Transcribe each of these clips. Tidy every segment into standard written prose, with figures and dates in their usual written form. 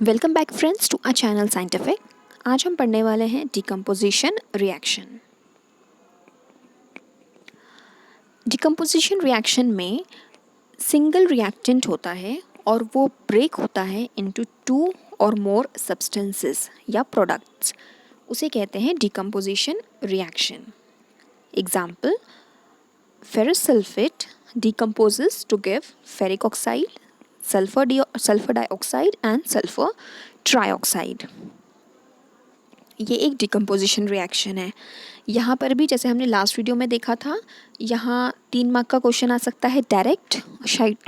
Welcome back friends to our channel scientific. आज हम पढ़ने वाले हैं डिकम्पोजिशन रिएक्शन। डिकम्पोजिशन रिएक्शन में सिंगल रिएक्टेंट होता है और वो ब्रेक होता है इनटू टू और मोर सब्सटेंसेस या प्रोडक्ट्स। उसे कहते हैं decomposition reaction. Example, ferrous sulphate decomposes to give ferric oxide, sulfur dioxide and sulfur trioxide। ये एक डिकम्पोजिशन रिएक्शन है। यहाँ पर भी जैसे हमने लास्ट वीडियो में देखा था, यहाँ 3 मार्क का क्वेश्चन आ सकता है डायरेक्ट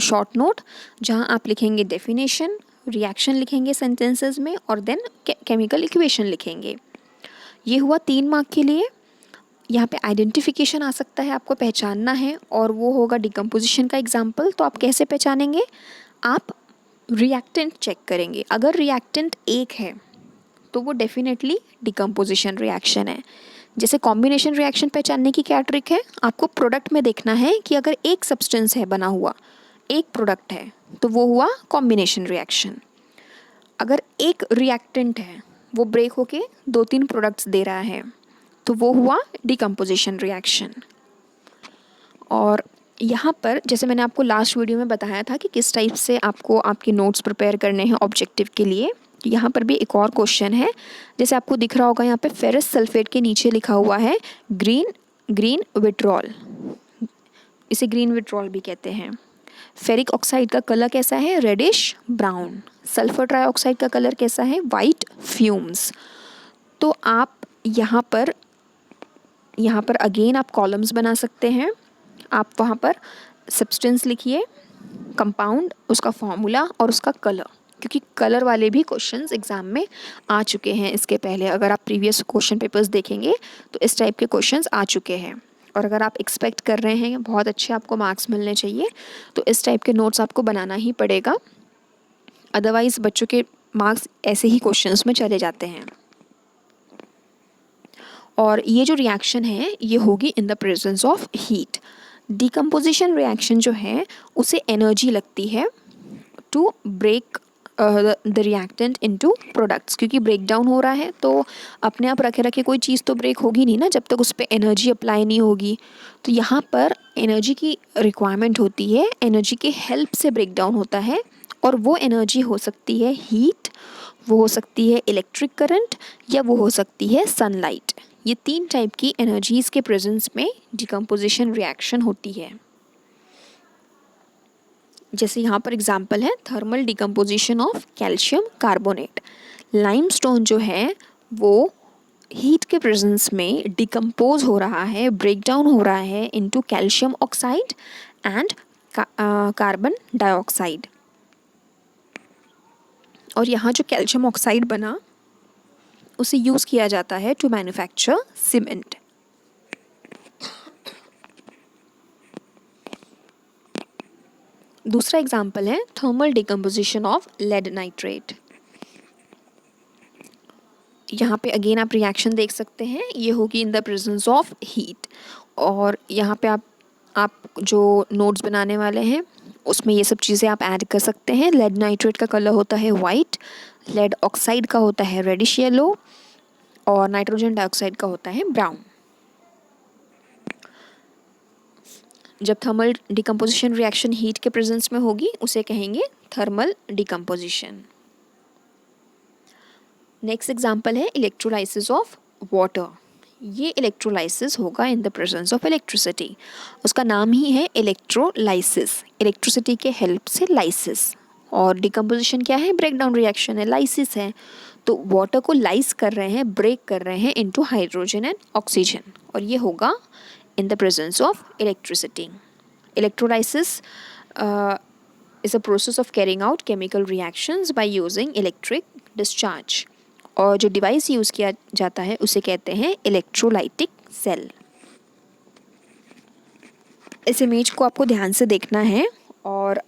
शॉर्ट नोट, जहाँ आप लिखेंगे डेफिनेशन, रिएक्शन लिखेंगे सेंटेंसेस में और देन केमिकल इक्वेशन लिखेंगे। ये हुआ 3 मार्क के लिए। यहाँ पे आइडेंटिफिकेशन आ सकता है, आपको पहचानना है, और वो होगा डिकम्पोजिशन का एग्जाम्पल। तो आप कैसे पहचानेंगे? आप रिएक्टेंट चेक करेंगे। अगर रिएक्टेंट एक है तो वो डेफिनेटली डिकम्पोजिशन रिएक्शन है। जैसे कॉम्बिनेशन रिएक्शन पहचानने की क्या ट्रिक है? आपको प्रोडक्ट में देखना है कि अगर एक सब्सटेंस है बना हुआ, एक प्रोडक्ट है, तो वो हुआ कॉम्बिनेशन रिएक्शन। अगर एक रिएक्टेंट है, वो ब्रेक होके 2-3 प्रोडक्ट्स दे रहा है, तो वो हुआ डिकम्पोजिशन रिएक्शन। और यहाँ पर जैसे मैंने आपको लास्ट वीडियो में बताया था कि किस टाइप से आपको आपके नोट्स प्रिपेयर करने हैं ऑब्जेक्टिव के लिए, यहाँ पर भी एक और क्वेश्चन है। जैसे आपको दिख रहा होगा यहाँ पे फेरस सल्फेट के नीचे लिखा हुआ है ग्रीन विट्रॉल। इसे ग्रीन विट्रॉल भी कहते हैं। फेरिक ऑक्साइड का कलर कैसा है? Reddish brown. सल्फर ट्राइऑक्साइड का कलर कैसा है? White fumes. तो आप यहाँ पर अगेन आप कॉलम्स बना सकते हैं। आप वहाँ पर सब्सटेंस लिखिए, कंपाउंड, उसका फॉर्मूला और उसका कलर, क्योंकि कलर वाले भी क्वेश्चंस एग्जाम में आ चुके हैं इसके पहले। अगर आप प्रीवियस क्वेश्चन पेपर्स देखेंगे तो इस टाइप के क्वेश्चंस आ चुके हैं। और अगर आप एक्सपेक्ट कर रहे हैं बहुत अच्छे आपको मार्क्स मिलने चाहिए, तो इस टाइप के नोट्स आपको बनाना ही पड़ेगा। अदरवाइज़ बच्चों के मार्क्स ऐसे ही क्वेश्चंस में चले जाते हैं। और ये जो रिएक्शन है ये होगी in the presence of heat. Decomposition reaction जो है उसे एनर्जी लगती है to break the reactant into products, क्योंकि ब्रेक डाउन हो रहा है तो अपने आप रखे रखे कोई चीज़ तो ब्रेक होगी नहीं ना, जब तक उस पर एनर्जी अप्लाई नहीं होगी। तो यहाँ पर एनर्जी की रिक्वायरमेंट होती है, एनर्जी के हेल्प से ब्रेक डाउन होता है। और वो एनर्जी हो सकती है हीट, वो हो सकती है इलेक्ट्रिक करंट, या वो हो सकती है सनलाइट। ये 3 टाइप की एनर्जीज़ के प्रेजेंस में डिकम्पोजिशन रिएक्शन होती है। जैसे यहाँ पर एग्जाम्पल है thermal decomposition of calcium carbonate. Limestone जो है वो हीट के प्रेजेंस में डिकम्पोज हो रहा है, ब्रेक डाउन हो रहा है into calcium oxide and carbon dioxide. और यहाँ जो कैल्शियम ऑक्साइड बना उसे यूज़ किया जाता है टू मैन्युफैक्चर सीमेंट। दूसरा एग्जाम्पल है thermal decomposition of lead nitrate. यहाँ पे अगेन आप रिएक्शन देख सकते हैं, ये होगी in the presence of heat. और यहाँ पे आप जो नोट्स बनाने वाले हैं उसमें ये सब चीज़ें आप ऐड कर सकते हैं। लेड नाइट्रेट का कलर होता है वाइट, लेड ऑक्साइड का होता है रेडिश येलो, और नाइट्रोजन डाइऑक्साइड का होता है ब्राउन। जब थर्मल डिकम्पोजिशन रिएक्शन हीट के प्रेजेंस में होगी उसे कहेंगे थर्मल डिकम्पोजिशन। नेक्स्ट एग्जाम्पल है इलेक्ट्रोलाइसिस ऑफ वाटर। ये इलेक्ट्रोलाइसिस होगा इन द प्रेजेंस ऑफ इलेक्ट्रिसिटी। उसका नाम ही है इलेक्ट्रोलाइसिस, इलेक्ट्रिसिटी के हेल्प से लाइसिस। और डिकम्पोजिशन क्या है? ब्रेक डाउन रिएक्शन है, लाइसिस है। तो वाटर को लाइस कर रहे हैं, ब्रेक कर रहे हैं इनटू हाइड्रोजन एंड ऑक्सीजन, और ये होगा in the presence of electricity. Electrolysis is a process of carrying out chemical reactions by using electric discharge. और जो डिवाइस यूज़ किया जाता है उसे कहते हैं इलेक्ट्रोलाइटिक सेल। इस इमेज को आपको ध्यान से देखना है और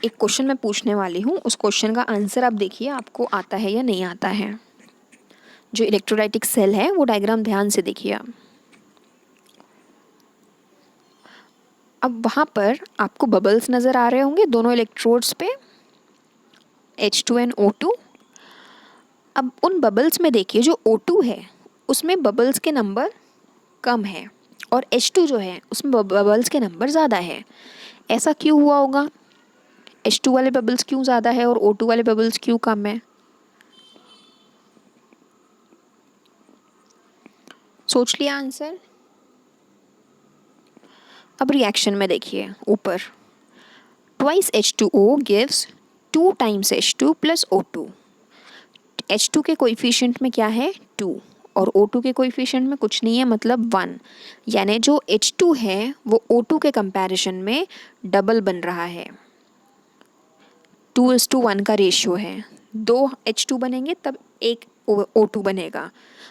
एक क्वेश्चन मैं पूछने वाली हूँ, उस क्वेश्चन का आंसर आप देखिए आपको आता है या नहीं आता है। जो इलेक्ट्रोलाइटिक सेल है वो डायग्राम ध्यान से देखिए आप। अब वहाँ पर आपको बबल्स नज़र आ रहे होंगे दोनों इलेक्ट्रोड्स पे। H2 and O2। अब उन बबल्स में देखिए जो O2 है उसमें बबल्स के नंबर कम है और H2 जो है उसमें बबल्स के नंबर ज़्यादा है। ऐसा क्यों हुआ होगा? H2 वाले बबल्स क्यों ज़्यादा है और O2 वाले बबल्स क्यों कम है? सोच लिया आंसर? अब रिएक्शन में देखिए ऊपर, twice H2O gives 2 times H2 plus O2। H2 के कोएफिशिएंट में क्या है? 2 और O2 के कोएफिशिएंट में कुछ नहीं है, मतलब 1। यानी जो H2 है वो O2 के कंपैरिजन में डबल बन रहा है। 2:1 का रेशियो है। 2 H2 बनेंगे तब 1 O2 बनेगा।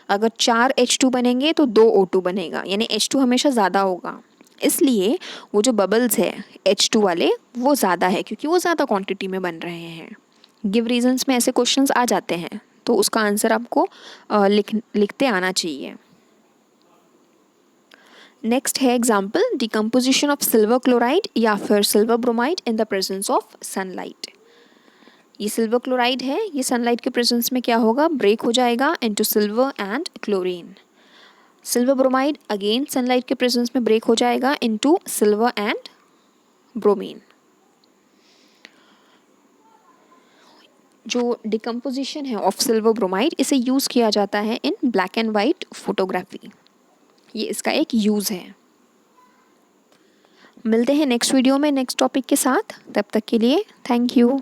अगर 4 H2 बनेंगे तो 2 O2 बनेगा, यानी H2 हमेशा ज़्यादा होगा। इसलिए वो जो बबल्स है H2 वाले वो ज़्यादा है क्योंकि वो ज़्यादा क्वांटिटी में बन रहे हैं। गिव रीजंस में ऐसे क्वेश्चंस आ जाते हैं तो उसका आंसर आपको लिखते आना चाहिए। नेक्स्ट है example, decomposition of silver chloride या फिर silver bromide in the presence of sunlight. ये सिल्वर क्लोराइड है, ये सनलाइट के प्रेजेंस में क्या होगा? ब्रेक हो जाएगा into silver and chlorine. Silver bromide again sunlight के प्रेजेंस में ब्रेक हो जाएगा इनटू सिल्वर एंड ब्रोमीन। जो डिकम्पोजिशन है ऑफ सिल्वर ब्रोमाइड इसे यूज़ किया जाता है इन ब्लैक एंड वाइट फोटोग्राफी। ये इसका एक यूज़ है। मिलते हैं नेक्स्ट वीडियो में नेक्स्ट टॉपिक के साथ, तब तक के लिए थैंक यू।